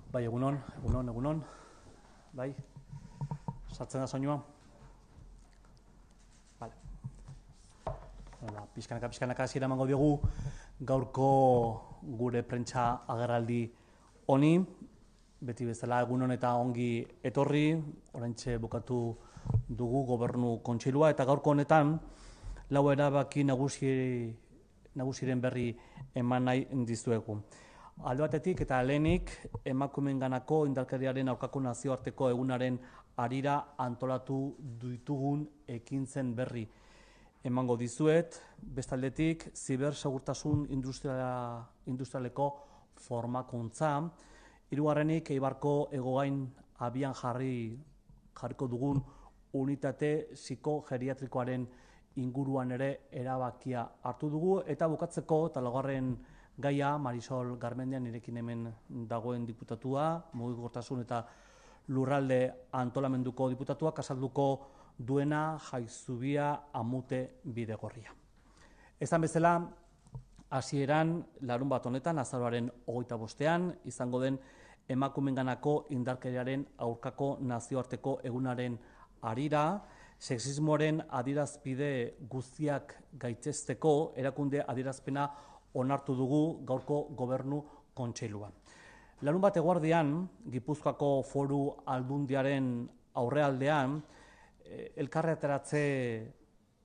Bai, egunon, bai, sartzen da soinua. Vale. Pixkanaka hasiera emango diogu gaurko gure prentsa agerraldi honi. Beti bezala egunon eta ongi etorri, oraintxe bukatu dugu gobernu kontseilua eta gaurko honetan lau erabaki nagusiren berri eman nahi dizuegu. Alde batetik eta lehenik emakumeenganako indarkeriaren aurkako nazioarteko egunaren harira antolatu ditugun ekintzen berri emango dizuet. Bestaldetik zibersegurtasun industrialeko formakuntza. Hirugarrenik Eibarko Hegogain abian jarriko dugun unitate psikogeriatrikoaren inguruan ere erabakia hartu dugu. Eta bukatzeko, eta laugarren gaia, Marisol Garmendia, nirekin hemen dagoen diputatua, mugikortasun eta lurralde antolamenduko diputatua, azalduko duena Jaizubia Amute Bidegorria. Esan bezala, hasieran larunbat honetan, azaroaren 25ean, izango den emakumeenganako indarkeriaren aurkako nazioarteko egunaren harira, sexismoaren adierazpide guztiak gaitzesteko erakunde adierazpena onartu dugu gaurko gobernu kontseilua. Larunbat eguerdian, Gipuzkoako Foru Aldundiaren aurrealdean, elkarretaratze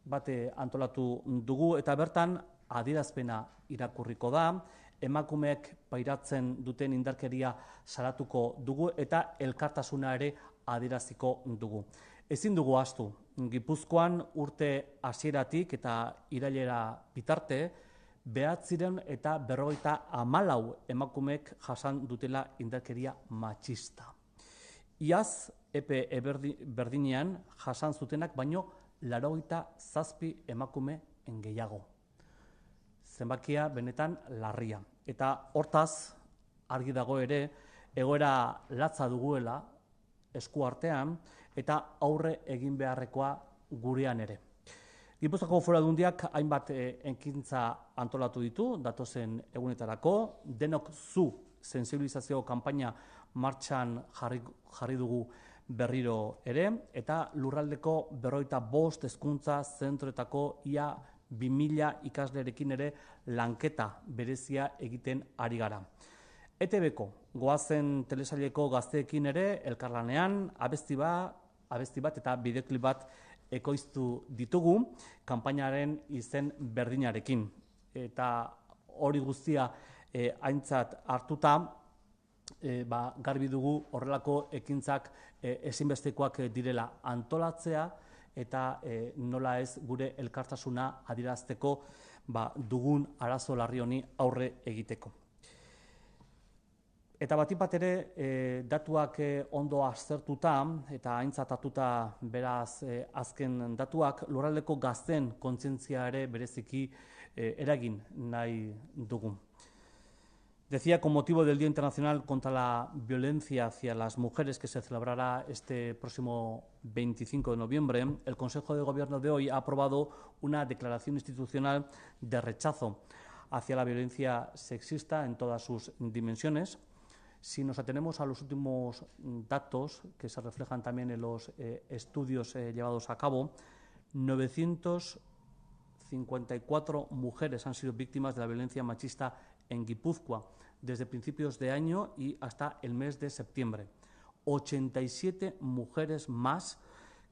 bate antolatu dugu eta bertan adierazpena irakurriko da, emakumeek pairatzen duten indarkeria salatuko dugu eta elkartasuna ere adieraziko dugu. Ezin dugu ahaztu, Gipuzkoan urte hasieratik eta irailera bitarte, 954 emakumeek jasan dutela indarkeria matxista. Iaz, epe berdinean jasan zutenak baino 87 emakume gehiago. Zenbakia benetan larria. Eta hortaz, argi dago ere, egoera latza duguela esku artean eta aurre egin beharrekoa gurean ere. Gipuzkoako Foru Aldundiak hainbat ekintza antolatu ditu, datozen egunetarako, denok zu sensibilizazio kanpaina martxan jarri dugu berriro ere, eta lurraldeko 55 hezkuntza zentroetako ia 2000 ikaslerekin ere lanketa berezia egiten ari gara. ETB-ko goazen telesaileko gazteekin ere elkarlanean abesti bat eta bideoklip bat ekoiztu ditugu kanpainaren izen berdinarekin. Eta hori guztia aintzat hartuta, garbi dugu horrelako ekintzak ezinbestekoak direla antolatzea eta nola ez gure elkartasuna adierazteko dugun arazo larri honi aurre egiteko. Eta batik bat ere, datuak ondo aztertuta eta aintzat hartuta beraz azken datuak, lurraldeko gazten kontzientzia ere bereziki eragin nahi dugu. Decía, con motivo del Día Internacional contra la Violencia hacia las Mujeres, que se celebrará este próximo 25 de noviembre, el Consejo de Gobierno de hoy ha aprobado una declaración institucional de rechazo hacia la violencia sexista en todas sus dimensiones. Si nos atenemos a los últimos datos, que se reflejan también en los estudios llevados a cabo, 954 mujeres han sido víctimas de la violencia machista en Guipúzcoa desde principios de año y hasta el mes de septiembre. 87 mujeres más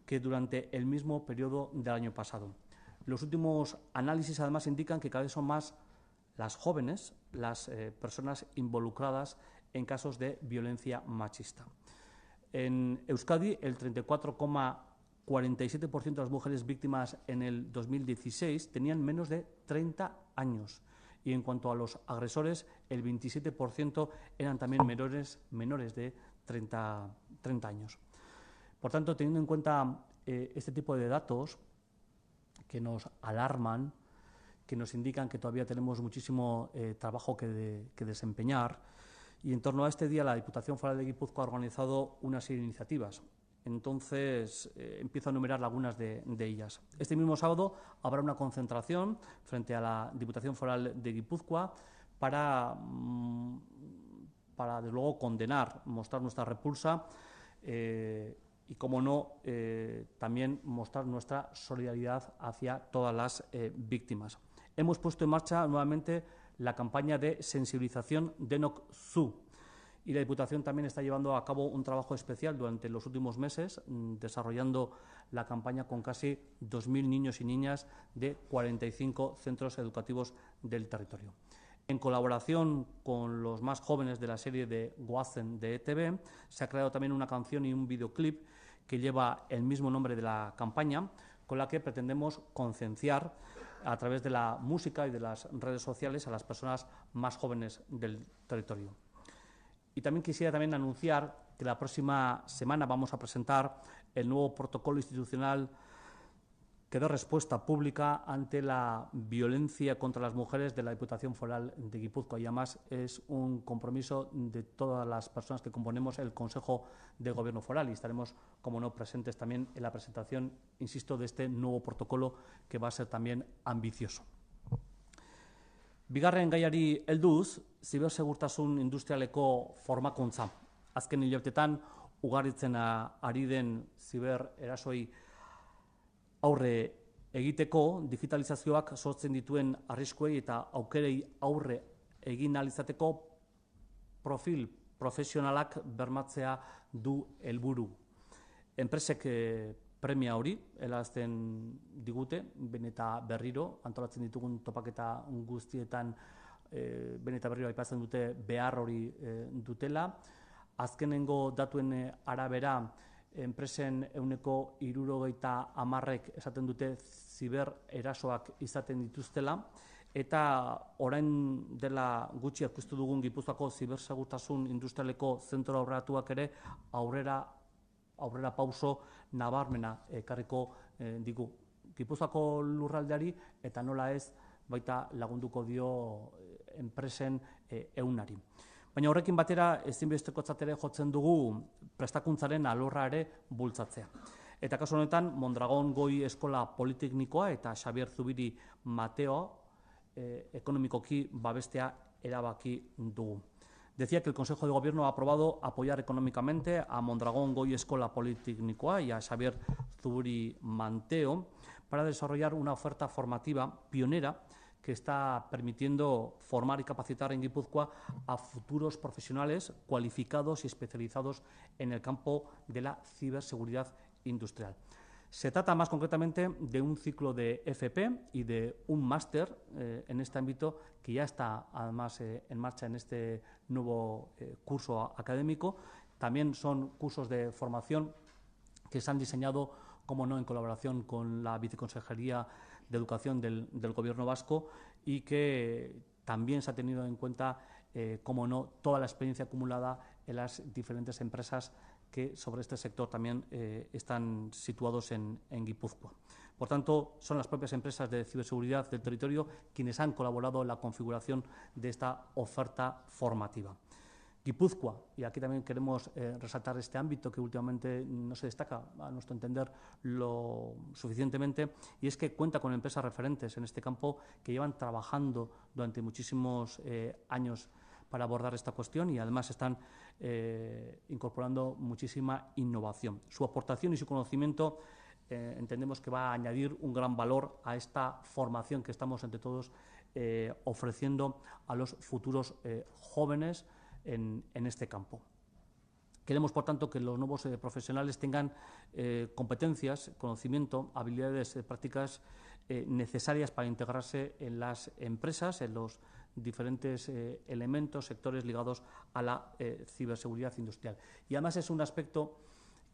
que durante el mismo periodo del año pasado. Los últimos análisis además indican que cada vez son más las jóvenes, las personas involucradas en casos de violencia machista. En Euskadi, el 34,47% de las mujeres víctimas en el 2016 tenían menos de 30 años. Y en cuanto a los agresores, el 27% eran también menores de 30 años. Por tanto, teniendo en cuenta este tipo de datos que nos alarman, que nos indican que todavía tenemos muchísimo trabajo que desempeñar, y en torno a este día la Diputación Foral de Guipúzcoa ha organizado una serie de iniciativas. Entonces, empiezo a enumerar algunas de ellas. Este mismo sábado habrá una concentración frente a la Diputación Foral de Guipúzcoa para para, desde luego, condenar, mostrar nuestra repulsa y, como no, también mostrar nuestra solidaridad hacia todas las víctimas. Hemos puesto en marcha nuevamente la campaña de sensibilización Denok Zu, y la Diputación también está llevando a cabo un trabajo especial durante los últimos meses, desarrollando la campaña con casi 2.000 niños y niñas de 45 centros educativos del territorio. En colaboración con los más jóvenes de la serie de Goazen de ETV, se ha creado también una canción y un videoclip que lleva el mismo nombre de la campaña, con la que pretendemos concienciar a través de la música y de las redes sociales a las personas más jóvenes del territorio. Y también quisiera anunciar que la próxima semana vamos a presentar el nuevo protocolo institucional que da respuesta pública ante la violencia contra las mujeres de la Diputación Foral de Guipúzcoa, y además es un compromiso de todas las personas que componemos el Consejo de Gobierno Foral, y estaremos, como no, presentes también en la presentación, insisto, de este nuevo protocolo, que va a ser también ambicioso. Bigarren gaiari helduz, zibersegurtasun industrialeko formakuntza. Azken hilabetetan ugaritzen ari den zibererasoi aurre egiteko, digitalizazioak sortzen dituen arriskuei eta aukerei aurre egin ahal izateko profil profesionalak bermatzea du helburu. Enpresek premia hori helazten digute, behin eta berriro, antolatzen ditugun topaketa guztietan behin eta berriro aipatzen dute behar hori dutela. Azkenengo datuen arabera, enpresen ehuneko 70% esaten dute zibererasoak izaten dituztela, eta orain dela gutxi aurkeztu dugun Gipuzkoako zibersegurtasun industrialeko zentro aurreratuak ere aurrera pauso nabarmena ekarriko digu Gipuzkoako lurraldeari, eta nola ez baita lagunduko dio enpresen ehunari. Baina horrekin batera ezinbestekotzat ere jotzen dugu prestakuntzaren alorra ere bultzatzea. Eta kasu honetan Mondragon Goi Eskola Politeknikoa eta Xabier Zubiri Mateo ekonomikoki babestea erabaki dugu. Decía que el Consejo de Gobierno ha aprobado apoyar económicamente a Mondragon Goi Eskola Politeknikoa y a Xabier Zubiri Mateo para desarrollar una oferta formativa pionera que está permitiendo formar y capacitar en Guipúzcoa a futuros profesionales cualificados y especializados en el campo de la ciberseguridad industrial. Se trata más concretamente de un ciclo de FP y de un máster en este ámbito que ya está además en marcha en este nuevo curso académico. También son cursos de formación que se han diseñado, como no, en colaboración con la Viceconsejería de Educación del Gobierno vasco, y que también se ha tenido en cuenta, como no, toda la experiencia acumulada en las diferentes empresas que sobre este sector también están situados en Guipúzcoa. Por tanto, son las propias empresas de ciberseguridad del territorio quienes han colaborado en la configuración de esta oferta formativa. Guipúzcoa, y aquí también queremos resaltar este ámbito que últimamente no se destaca, a nuestro entender, lo suficientemente, y es que cuenta con empresas referentes en este campo que llevan trabajando durante muchísimos años para abordar esta cuestión, y además están incorporando muchísima innovación. Su aportación y su conocimiento entendemos que va a añadir un gran valor a esta formación que estamos entre todos ofreciendo a los futuros jóvenes en este campo. Queremos, por tanto, que los nuevos profesionales tengan competencias, conocimiento, habilidades prácticas necesarias para integrarse en las empresas, en los diferentes elementos, sectores ligados a la ciberseguridad industrial. Y además es un aspecto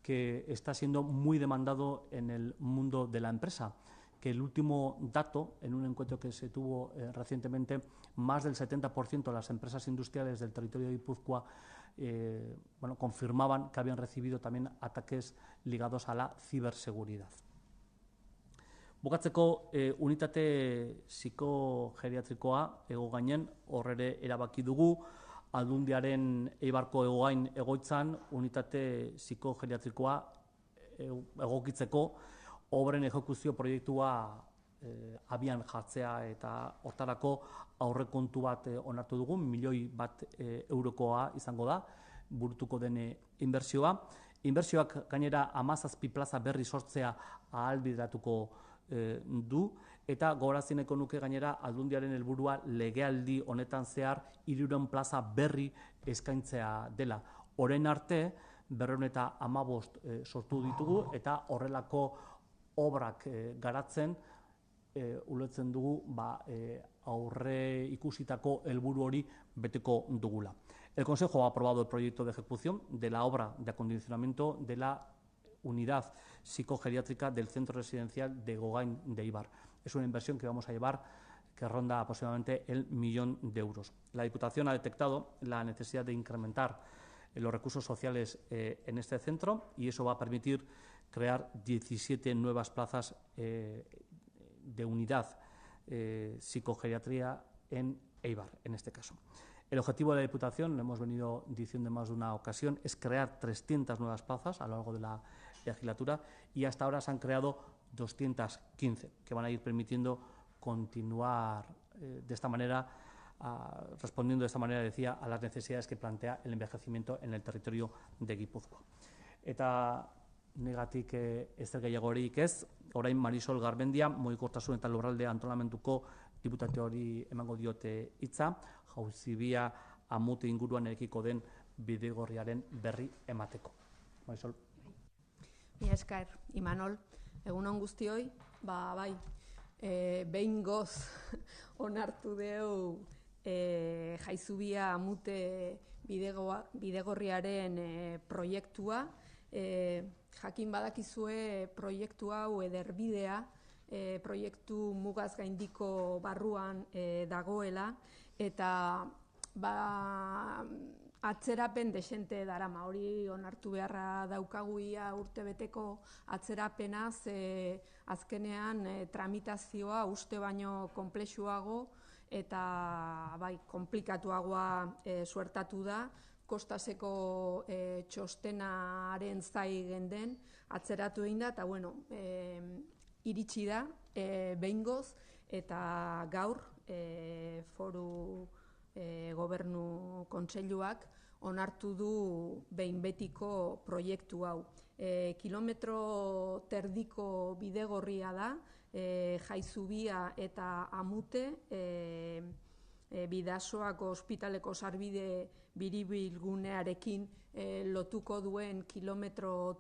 que está siendo muy demandado en el mundo de la empresa, que el último dato, en un encuentro que se tuvo recientemente, más del 70% de las empresas industriales del territorio de Guipúzcoa confirmaban que habían recibido también ataques ligados a la ciberseguridad. Bukatzeko, unitate psikogeriatrikoa ego gainen horrere erabaki dugu, Aldundiaren Eibarko Egogain egoitzan unitate psikogeriatrikoa egokitzeko obren ejekuzio proiektua abian jartzea eta hortarako aurrekontu bat onartu dugu, 1 milioi bat eurokoa izango da, burutuko den inbertsioa. Inbertsioak gainera 17 plaza berri sortzea ahalbideratuko du, eta gogorazineko nuke gainera Aldundiaren helburua legealdi honetan zehar 300 plaza berri eskaintzea dela. Orain arte 215 sortu ditugu eta horrelako obrak garatzen ulertzen dugu aurre ikusitako helburu hori beteko dugula. El Consejo ha aprobado el proyecto de ejecución de la obra de acondicionamiento de la unidad psicogeriátrica del centro residencial de Gogain de Eibar. Es una inversión que vamos a llevar que ronda aproximadamente el 1 millón de euros. La Diputación ha detectado la necesidad de incrementar los recursos sociales en este centro y eso va a permitir crear 17 nuevas plazas de unidad psicogeriatría en Eibar, en este caso. El objetivo de la Diputación, lo hemos venido diciendo en más de una ocasión, es crear 300 nuevas plazas a lo largo de la legislatura y hasta ahora se han creado 215, que van a ir permitiendo continuar de esta manera, respondiendo de esta manera, decía, a las necesidades que plantea el envejecimiento en el territorio de Gipuzkoa. Eta negatik ezer gehiagorik ez, orain Marisol Garmendia, mugikortasun eta lurralde antolamenduko diputateori emango diote hitza, Jauzibia Amute inguruan erekiko den bidegorriaren berri emateko. Marisol. Mila esker, Imanol, egunon guztioi, bai, behingoz onartu deu Jaizubia Amute bidegorriaren proiektua. Jakin badakizue proiektu hau ederbidea, proiektu mugaz gaindiko barruan dagoela, eta atzerapen desente darama, hori onartu beharra daukaguia urtebeteko atzerapenaz, azkenean tramitazioa uste baino konplexuago eta komplikatuagoa suertatu da, Kostaseko txostenaren zai genden, atzeratu egin da, eta iritsi da behingoz, eta gaur foru gobernu kontseiluak onartu du behin betiko proiektu hau. Kilometro terdiko bidegorria da, Jaizubia eta Amute, Bidasoako ospitaleko sarbide biribilgunearekin lotuko duen kilometro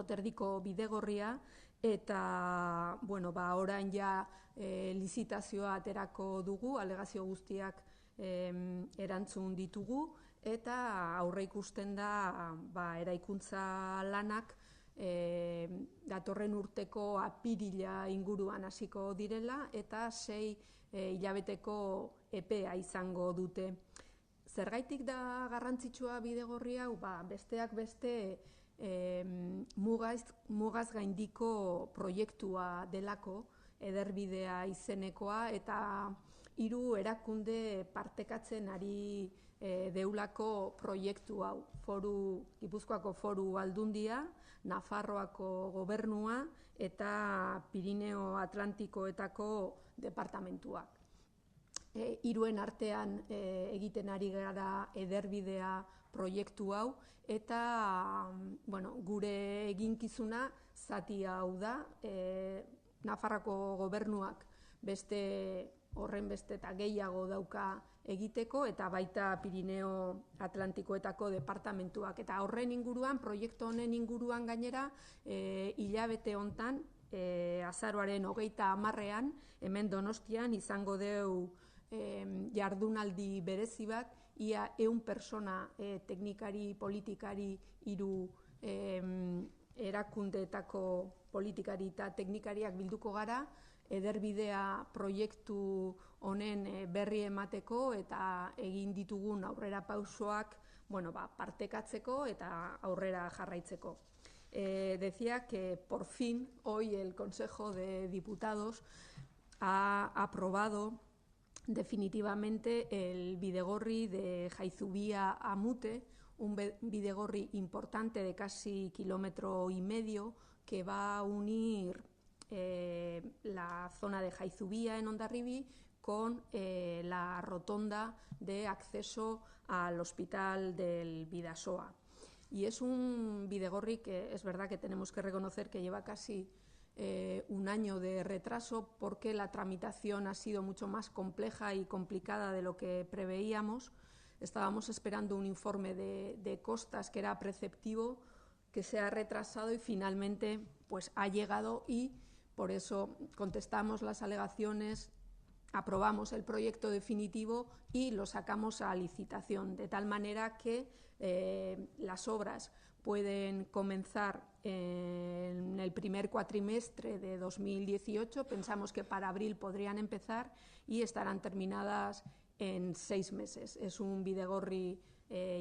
terdiko bidegorria, eta orain ja lizitazioa aterako dugu, alegazio guztiak erantzun ditugu, eta aurreikusten da eraikuntza lanak datorren urteko apirila inguruan hasiko direla, eta 6 hilabeteko epea izango dute. Zergaitik da garrantzitsua bidegorri hau? Besteak beste mugaz gaindiko proiektua delako, ederbidea izenekoa, eta 3 erakunde partekatzen ari deulako proiektu hau. Gipuzkoako Foru Aldundia, Nafarroako Gobernua eta Pirineo Atlantikoetako departamentuak. 3 artean egiten ari gara ederbidea proiektu hau, eta gure eginkizuna zati hau da. Nafarroako Gobernuak horren beste eta gehiago dauka egiteko, eta baita Pirineo Atlantikoetako departamentuak. Eta horren inguruan, proiektu honen inguruan gainera, hilabete hontan, azaroaren 30ean, hemen Donostian izango deu jardunaldi berezi bat, ia 100 persona teknikari, politikari, 3 erakundeetako politikari eta teknikariak bilduko gara, ederbidea proiektu honen berri emateko eta egin ditugun aurrera pausoak partekatzeko eta aurrera jarraitzeko. Decía que por fin hoy el Consejo de Diputados ha aprobado definitivamente el bidegorri de Jaizubia Amute, un bidegorri importante de casi 1,5 kilómetros que va a unir la zona de Jaizubía en Hondarribia con la rotonda de acceso al hospital del Bidasoa. Y es un bidegorri que es verdad que tenemos que reconocer que lleva casi un año de retraso porque la tramitación ha sido mucho más compleja y complicada de lo que preveíamos. Estábamos esperando un informe de costas que era preceptivo, que se ha retrasado y finalmente pues, ha llegado y por eso contestamos las alegaciones, aprobamos el proyecto definitivo y lo sacamos a licitación, de tal manera que las obras pueden comenzar en el primer cuatrimestre de 2018, pensamos que para abril podrían empezar y estarán terminadas en 6 meses. Es un bidegorri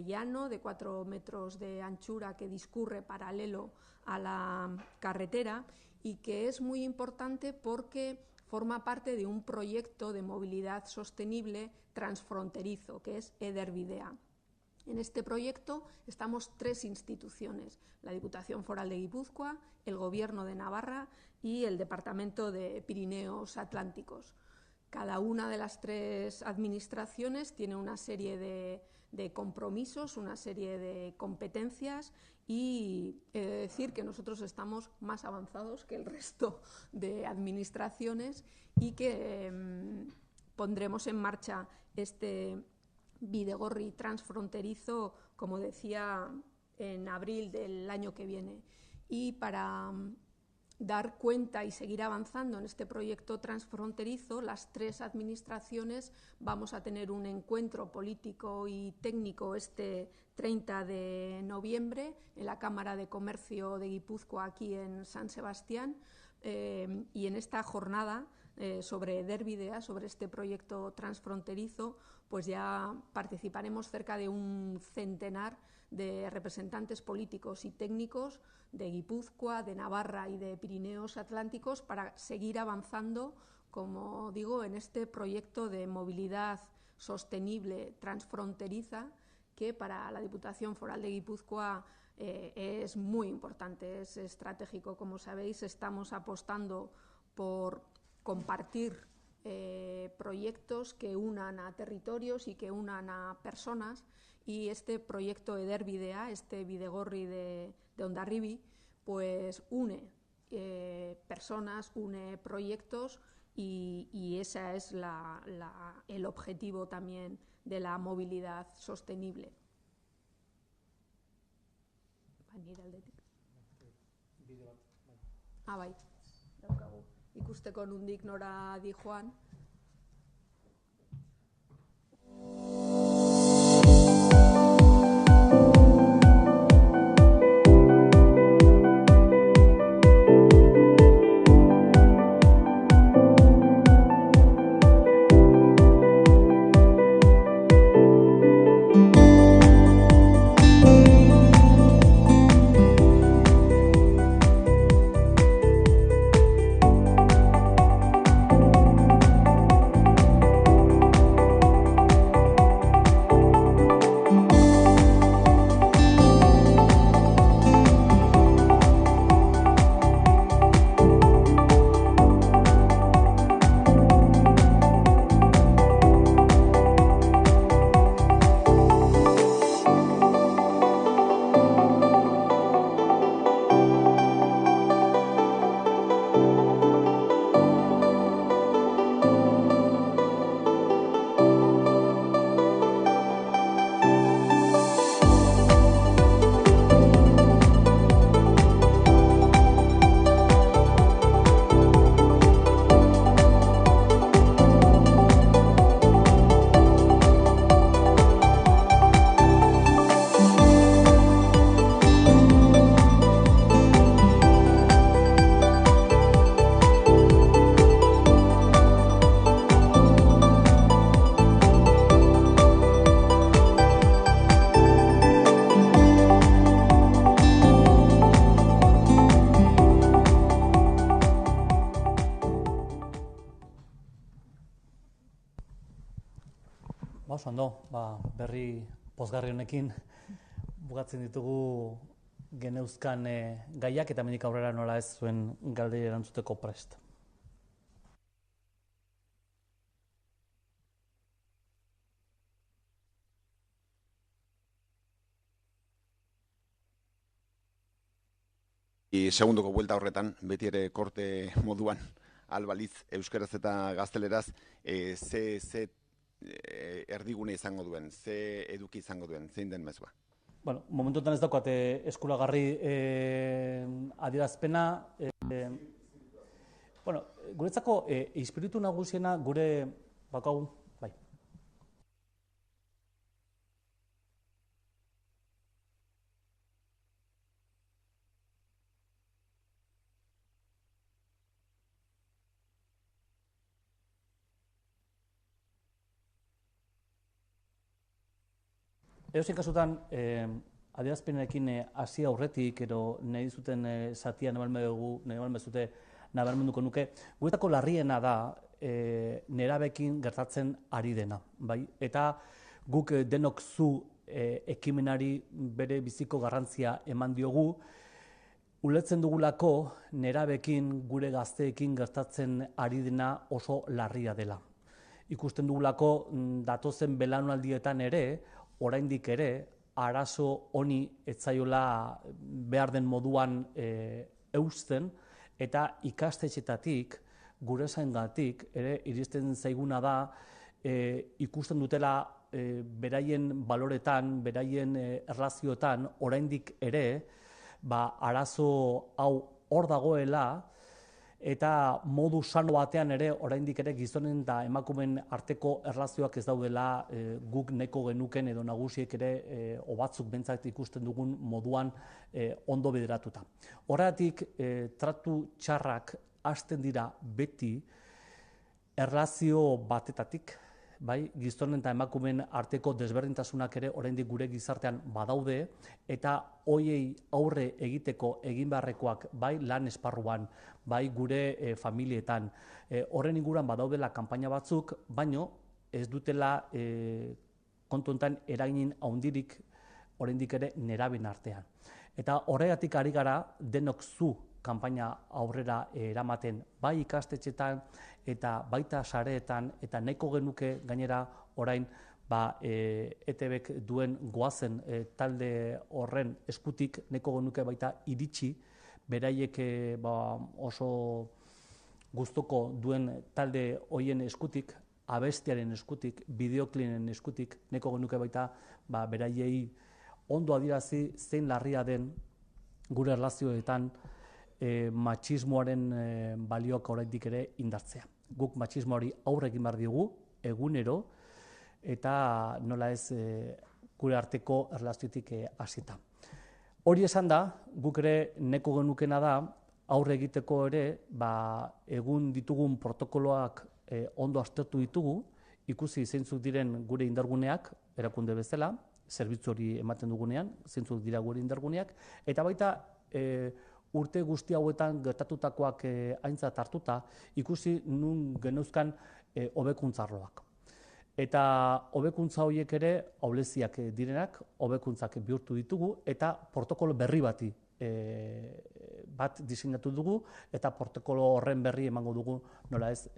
llano de 4 metros de anchura que discurre paralelo a la carretera y que es muy importante porque forma parte de un proyecto de movilidad sostenible transfronterizo, que es Ederbidea. En este proyecto estamos 3 instituciones, la Diputación Foral de Guipúzcoa, el Gobierno de Navarra y el Departamento de Pirineos Atlánticos. Cada una de las 3 administraciones tiene una serie de compromisos, una serie de competencias y he de decir que nosotros estamos más avanzados que el resto de administraciones y que pondremos en marcha este bidegorri transfronterizo, como decía, en abril del año que viene. Y para dar cuenta y seguir avanzando en este proyecto transfronterizo, las 3 administraciones vamos a tener un encuentro político y técnico este 30 de noviembre en la Cámara de Comercio de Guipúzcoa, aquí en San Sebastián, y en esta jornada sobre Ederbidea, sobre este proyecto transfronterizo, pues ya participaremos cerca de un centenar de representantes políticos y técnicos de Guipúzcoa, de Navarra y de Pirineos Atlánticos para seguir avanzando, como digo, en este proyecto de movilidad sostenible transfronteriza que para la Diputación Foral de Guipúzcoa es muy importante, es estratégico. Como sabéis, estamos apostando por compartir proyectos que unan a territorios y que unan a personas, y este proyecto Ederbidea, este bidegorri de Hondarribia, pues une personas, une proyectos y ese es el objetivo también de la movilidad sostenible. Bai, daukagu. Ikusteko nondik nora dijoan. Oso ondo, berri pozgarri honekin bukatzen ditugu geneuzkan gaiak eta hemendik aurrera nola ez zuen galderi erantzuteko prest. Segundoko buelta horretan, beti ere korte moduan, albaliz, euskaraz eta gazteleraz, ze erdigune izango duen, ze eduki izango duen, zein den mezua? Bueno, momentuetan ez daukat eskuragarri adierazpena. Bueno, guretzako espiritu nagusiena gure bakau, bai. Edozein kasutan, adierazpenekin hasi aurretik, edo nahi dizuten zatia nabarmenduko nuke, guretako larriena da nerabekin gertatzen ari dena, bai? Eta guk denok zu ekimenari bere biziko garrantzia eman diogu, ulertzen dugulako nerabekin, gure gazteekin gertatzen ari dena oso larria dela. Ikusten dugulako datozen belaunaldietan ere, oraindik ere, arazo honi etzaiola behar den moduan eusten, eta ikastetxetatik, gure zaingatik, ere iristen zaiguna da, ikusten dutela beraien baloretan, beraien erlazioetan, oraindik ere, arazo hau hor dagoela, eta modu sano batean ere, oraindik ere gizonen eta emakumeen arteko erlazioak ez daudela guk nahiko genuken edo nagusiek ere batzuk behintzat ikusten dugun moduan ondo bideratuta. Horregatik, tratu txarrak hasten dira beti erlazio batetatik, bai, gizonen eta emakumeen arteko desberdintasunak ere oraindik gure gizartean badaude, eta hoiei aurre egiteko egin beharrekoak bai lan esparruan, bai gure familietan, horren inguruan badaudela kanpaina batzuk, baino ez dutela kontu honetan eragin handirik oraindik ere neraben artean. Eta horregatik ari gara denok zu kanpaina aurrera eramaten, bai ikastetxetan eta baita sareetan, eta nahiko genuke gainera orain ETBek duen goazen talde horren eskutik, nahiko genuke baita iritsi, beraiek oso gustuko duen talde horien eskutik, abestiaren eskutik, bideoklinen eskutik, nahiko genuke baita beraiei ondo adierazi zein larria den gure erlazioetan matxismoaren balioak oraindik ere indartzea. Guk matxismoari aurre egin behar diogu, egunero, eta nola ez gure arteko erlaziotik hasita. Hori esan da, guk ere nahiko genukena da, aurre egiteko ere, egun ditugun protokoloak ondo aztertu ditugu, ikusi zeintzuk diren gure indarguneak, erakunde bezala, zerbitzu hori ematen dugunean, zeintzuk dira gure indarguneak, eta baita urte guzti hauetan gertatutakoak aintzat hartuta, ikusi nun geneuzkan hobekuntza arloak. Eta hobekuntza horiek ere ahuleziak direnak, hobekuntzak bihurtu ditugu, eta protokolo berri bat diseinatu dugu, eta protokolo horren berri emango dugu nola ez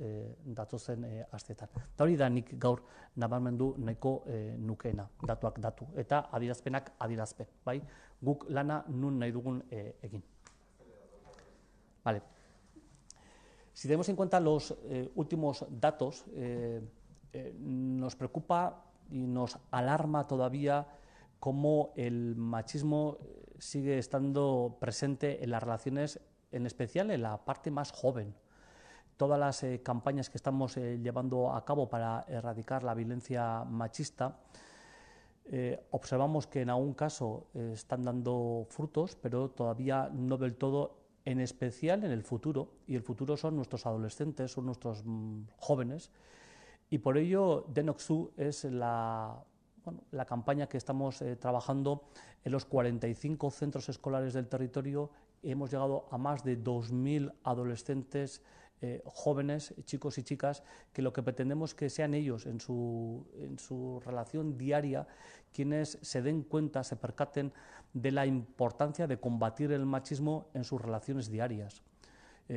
datozen asteetan. Eta hori da nik gaur nabarmendu nahiko nukeena, datuak datu, eta adierazpenak adierazpen, bai? Guk lana nun nahi dugun egin. Vale. Si tenemos en cuenta los últimos datos, nos preocupa y nos alarma todavía cómo el machismo sigue estando presente en las relaciones, en especial en la parte más joven. Todas las campañas que estamos llevando a cabo para erradicar la violencia machista, observamos que en algún caso están dando frutos, pero todavía no del todo, en especial en el futuro, y el futuro son nuestros adolescentes, son nuestros jóvenes, y por ello Denoxu es la campaña que estamos trabajando en los 45 centros escolares del territorio. Hemos llegado a más de 2.000 adolescentes jóvenes, chicos y chicas, que lo que pretendemos que sean ellos en su relación diaria quienes se den cuenta, se percaten de la importancia de combatir el machismo en sus relaciones diarias.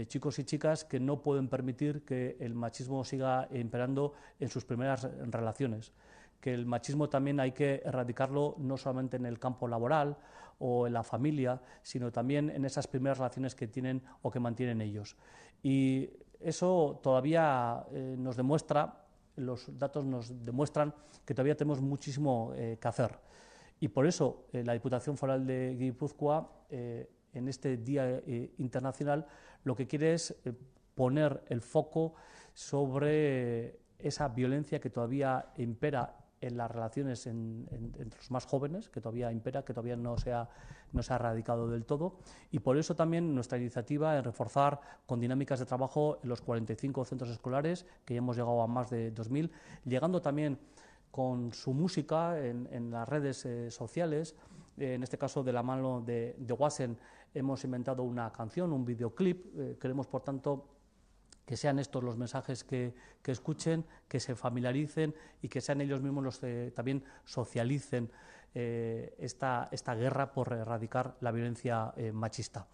Chicos y chicas que no pueden permitir que el machismo siga imperando en sus primeras relaciones, que el machismo también hay que erradicarlo no solamente en el campo laboral o en la familia, sino también en esas primeras relaciones que tienen o que mantienen ellos. Y eso todavía nos demuestra, los datos nos demuestran que todavía tenemos muchísimo que hacer. Y por eso la Diputación Foral de Guipúzcoa, en este Día Internacional, lo que quiere es poner el foco sobre esa violencia que todavía impera en las relaciones entre los más jóvenes, que todavía impera, que todavía no se ha erradicado del todo, y por eso también nuestra iniciativa en reforzar con dinámicas de trabajo en los 45 centros escolares, que ya hemos llegado a más de 2.000, llegando también con su música en las redes sociales. En este caso, de la mano de Wasen, hemos inventado una canción, un videoclip. Queremos, por tanto, que sean estos los mensajes que escuchen, que se familiaricen y que sean ellos mismos los que también socialicen esta guerra por erradicar la violencia machista.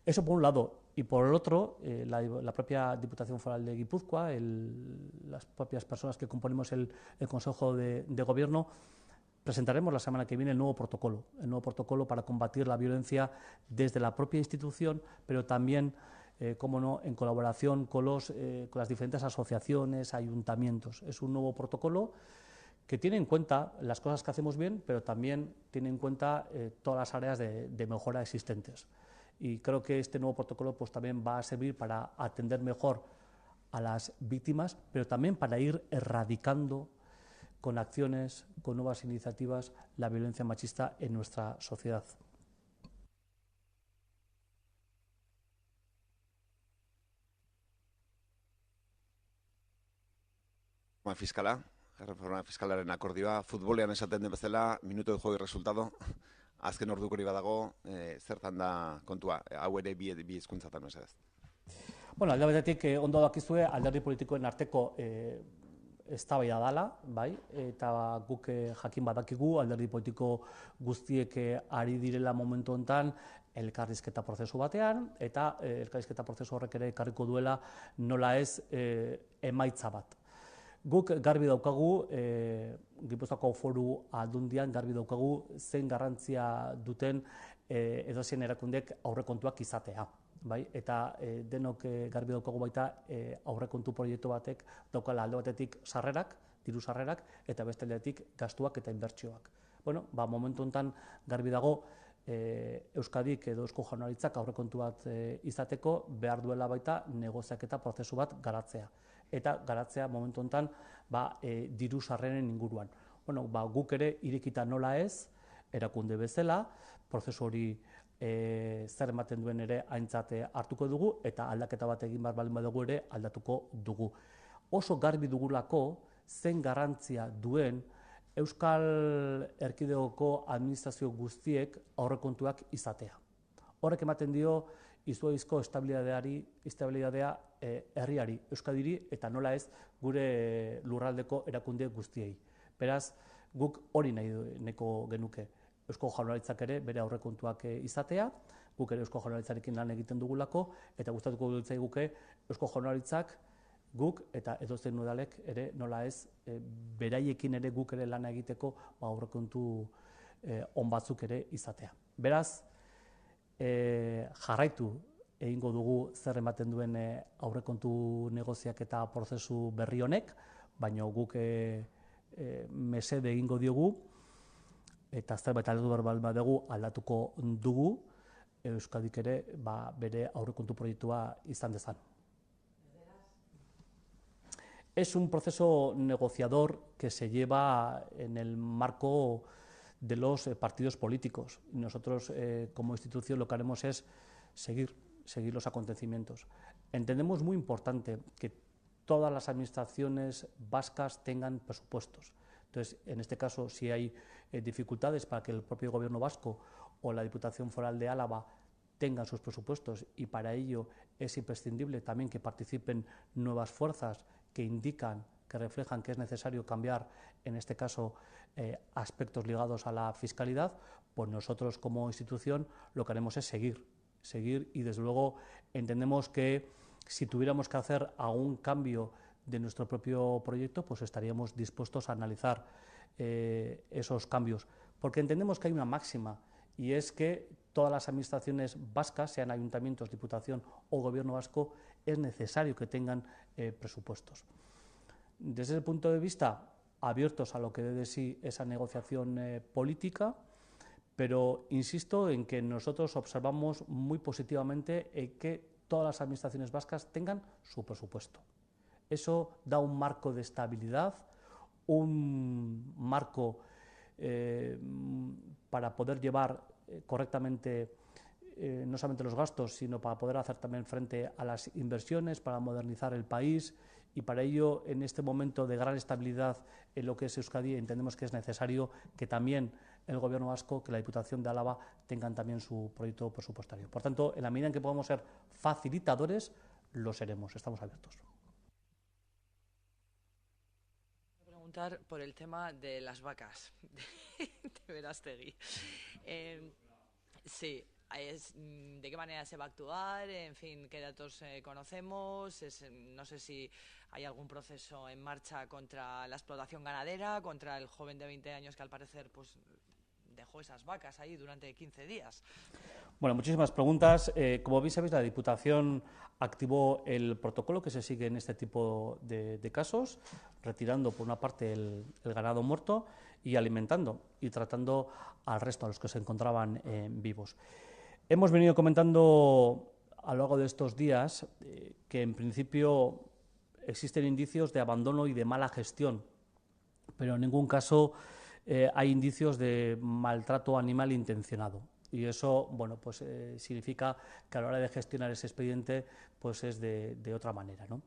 Eso por un lado. Y por el otro, la propia Diputación Foral de Guipúzcoa, las propias personas que componemos el Consejo de Gobierno, presentaremos la semana que viene el nuevo protocolo para combatir la violencia desde la propia institución, pero también, cómo no, en colaboración con las diferentes asociaciones, ayuntamientos. Es un nuevo protocolo que tiene en cuenta las cosas que hacemos bien, pero también tiene en cuenta todas las áreas de mejora existentes. Y creo que este nuevo protocolo pues, también va a servir para atender mejor a las víctimas, pero también para ir erradicando con acciones, con nuevas iniciativas, la violencia machista en nuestra sociedad. Reforma fiskalaren akordioa, futbolean esaten den bezala, minuto de juego y resultado, azken orduko hori badago, zertan da kontua, hau ere bi hizkuntzatan mesedez. Bueno, alde batetik ondo dakizue alderdi politikoen arteko eztabaida dela, bai, eta guk jakin badakigu alderdi politiko guztiek ari direla momentu hontan elkarrizketa prozesu batean, eta elkarrizketa prozesu horrek ere ekarriko duela nola ez emaitza bat. Guk garbi daukagu, Gipuzkoako Foru Aldundian garbi daukagu zein garrantzia duten edozein erakundek aurrekontuak izatea. Bai? Eta denok garbi daukagu baita aurrekontu proiektu batek daukala alde batetik sarrerak, diru sarrerak, eta beste aldetik gastuak eta inbertsioak. Bueno, momentu honetan garbi dago Euskadik edo Eusko Jaurlaritzak aurrekontu bat izateko behar duela baita negoziaketa prozesu bat garatzea. Eta garatzea momentu honetan diru sarreren inguruan. Bueno, guk ere irekita nola ez, erakunde bezala, prozesu hori zer ematen duen ere aintzat hartuko dugu eta aldaketa bat egin behar baldin badugu ere aldatuko dugu. Oso garbi dugulako zen garrantzia duen Euskal Erkidegoko administrazio guztiek aurrekontuak izatea. Horrek ematen dio izugarrizko estabilidadea herriari, Euskadiri eta nola ez gure lurraldeko erakunde guztiei. Beraz, guk hori nahiko genuke. Eusko Jaurlaritzak ere bere aurrekontuak izatea, guk ere Eusko Jaurlaritzarekin lan egiten dugulako, eta gustatuko dut zaiguke Eusko Jaurlaritzak guk eta edozein udalek ere nola ez beraiekin ere guk ere lana egiteko aurrekontu on batzuk ere izatea. Beraz, jarraitu egingo dugu zer ematen duen aurrekontu negoziak eta prozesu berri honek, baina guk mesede egingo diogu, eta zerbait aldatu behar badugu aldatuko dugu, Euskadik ere bere aurrekontu proiektua izan dezan. Es un proceso negociador que se lleva en el marco de los partidos políticos. Nosotros, como institución, lo que haremos es seguir los acontecimientos. Entendemos muy importante que todas las administraciones vascas tengan presupuestos. Entonces, en este caso, si hay dificultades para que el propio Gobierno vasco o la Diputación Foral de Álava tengan sus presupuestos, y para ello es imprescindible también que participen nuevas fuerzas que indican, que reflejan que es necesario cambiar, en este caso, aspectos ligados a la fiscalidad, pues nosotros como institución lo que haremos es seguir, y desde luego entendemos que si tuviéramos que hacer algún cambio de nuestro propio proyecto, pues estaríamos dispuestos a analizar esos cambios, porque entendemos que hay una máxima, y es que todas las administraciones vascas, sean ayuntamientos, diputación o gobierno vasco, es necesario que tengan presupuestos. Desde ese punto de vista, abiertos a lo que dé de sí esa negociación política, pero insisto en que nosotros observamos muy positivamente que todas las administraciones vascas tengan su presupuesto. Eso da un marco de estabilidad, un marco para poder llevar correctamente no solamente los gastos, sino para poder hacer también frente a las inversiones, para modernizar el país, y para ello, en este momento de gran estabilidad en lo que es Euskadi, entendemos que es necesario que también el Gobierno vasco, que la Diputación de Álava tengan también su proyecto presupuestario. Por tanto, en la medida en que podamos ser facilitadores, lo seremos, estamos abiertos. Preguntar por el tema de las vacas de Verástegui. Sí, de qué manera se va a actuar, en fin, qué datos conocemos, no sé si hay algún proceso en marcha contra la explotación ganadera, contra el joven de 20 años que al parecer pues dejó esas vacas ahí durante 15 días. Bueno, muchísimas preguntas. Como bien sabéis, la Diputación activó el protocolo que se sigue en este tipo de casos, retirando por una parte el ganado muerto y alimentando y tratando al resto, a los que se encontraban vivos. Hemos venido comentando a lo largo de estos días que en principio existen indicios de abandono y de mala gestión, pero en ningún caso hay indicios de maltrato animal intencionado. Y eso, bueno, pues significa que a la hora de gestionar ese expediente, pues es de otra manera, ¿no?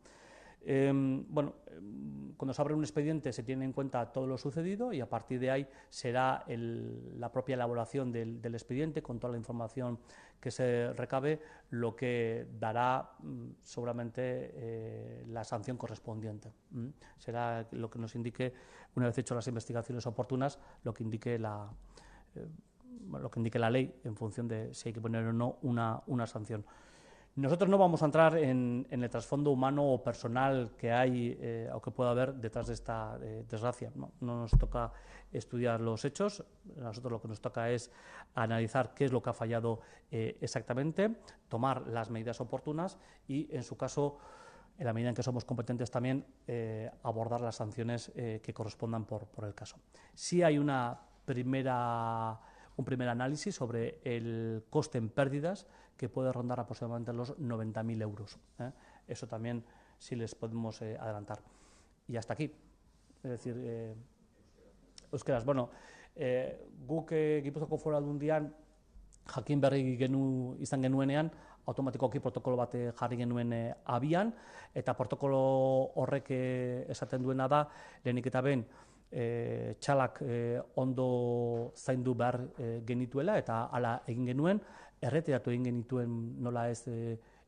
Cuando se abre un expediente se tiene en cuenta todo lo sucedido, y a partir de ahí será la propia elaboración del expediente, con toda la información que se recabe, lo que dará seguramente la sanción correspondiente. Será lo que nos indique, una vez hecho las investigaciones oportunas, lo que indique la ley, en función de si hay que poner o no una sanción. Nosotros no vamos a entrar en el trasfondo humano o personal que hay o que pueda haber detrás de esta desgracia. No nos toca estudiar los hechos. A nosotros lo que nos toca es analizar qué es lo que ha fallado exactamente, tomar las medidas oportunas y, en su caso, en la medida en que somos competentes también, abordar las sanciones que correspondan por el caso. Sí hay un primer análisis sobre el coste en pérdidas, que puede rondar aproximadamente los 90.000 euros. Eso también sí les podemos adelantar. Y hasta aquí. Es decir, euskeraz, bueno, guk Gipuzkoako Foru Aldundian jakin berri izan genuenean, automatikoki protokolo bat jarri genuen abian, eta protokolo horrek esaten duena da, lehenik eta behin, txalak ondo zaindu behar genituela, eta hala egin genuen, erretiratu egin genituen nola ez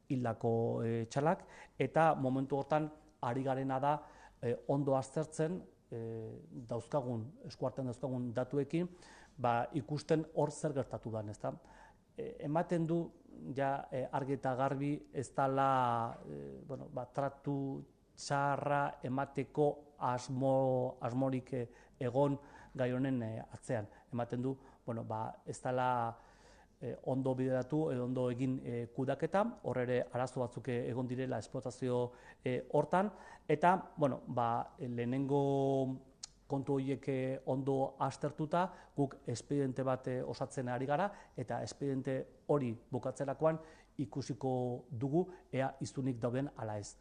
hildako txalak, eta momentu hortan ari garena da ondo aztertzen eskuartean dauzkagun datuekin, ikusten hor zer gertatu den, ezta? Ematen du, ja argi eta garbi, ez dela tratu txarra emateko asmorik egon gai honen atzean. Ematen du, ez dela ondo bideratu edo ondo egin kudaketa, hor ere arazo batzuk egon direla esplotazio hortan, eta lehenengo kontu horiek ondo aztertuta, guk espediente bat osatzen ari gara, eta espediente hori bukatzerakoan ikusiko dugu ea izunik dauden ala ez.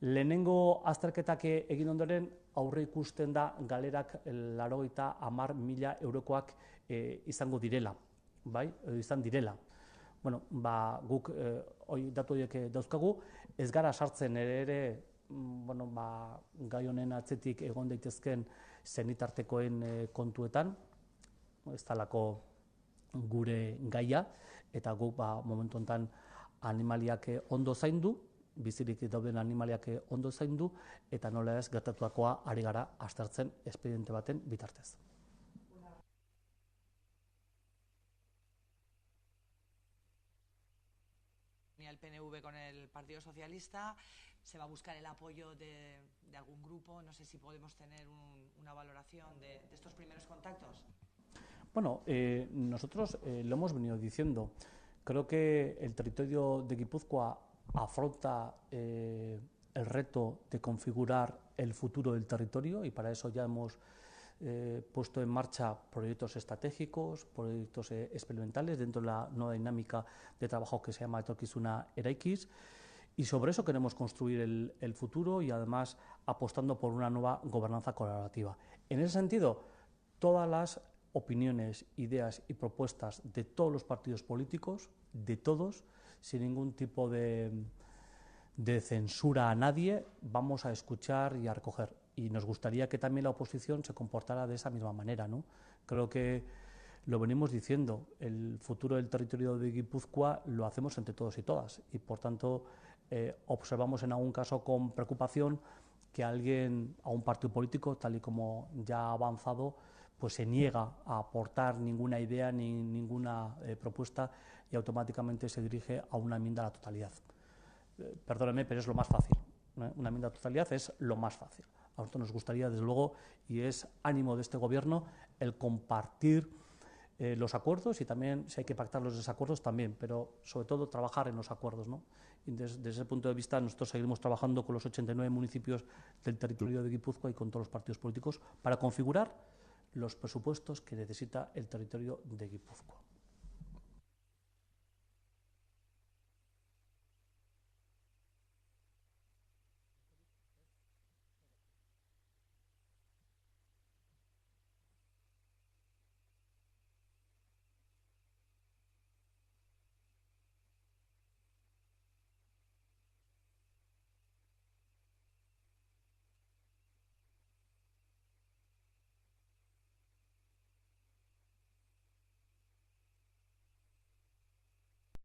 Lehenengo azterketak egin ondoren, aurre ikusten da galerak 90.000 eurokoak izango direla. Bai, izan direla. Guk datu horiek dauzkagu, ez gara sartzen ere gai honen atzetik egon daitezken senitartekoen kontuetan, ez dalako gure gaia, eta guk momentu honetan animaliak ondo zaindu, bizirik dauden animaliak ondo zaindu, eta nola ez gertatutakoa ari gara aztertzen espediente baten bitartez. El PNV con el Partido Socialista, se va a buscar el apoyo de algún grupo, no sé si podemos tener una valoración de estos primeros contactos. Bueno, nosotros lo hemos venido diciendo, creo que el territorio de Guipúzcoa afronta el reto de configurar el futuro del territorio y para eso ya hemos puesto en marcha proyectos estratégicos, proyectos experimentales dentro de la nueva dinámica de trabajo que se llama Etorkizuna Eraikiz, y sobre eso queremos construir el futuro y además apostando por una nueva gobernanza colaborativa. En ese sentido, todas las opiniones, ideas y propuestas de todos los partidos políticos, de todos, sin ningún tipo de censura a nadie, vamos a escuchar y a recoger. Y nos gustaría que también la oposición se comportara de esa misma manera, ¿no? Creo que lo venimos diciendo, el futuro del territorio de Guipúzcoa lo hacemos entre todos y todas y por tanto observamos en algún caso con preocupación que alguien, a un partido político, tal y como ya ha avanzado, pues se niega a aportar ninguna idea ni ninguna propuesta y automáticamente se dirige a una enmienda a la totalidad. Perdóneme, pero es lo más fácil, ¿no? Una enmienda a la totalidad es lo más fácil. A nosotros nos gustaría, desde luego, y es ánimo de este gobierno, el compartir los acuerdos y también, si hay que pactar los desacuerdos, también, pero sobre todo trabajar en los acuerdos, ¿no? Y desde ese punto de vista, nosotros seguiremos trabajando con los 89 municipios del territorio de Guipúzcoa y con todos los partidos políticos para configurar los presupuestos que necesita el territorio de Guipúzcoa.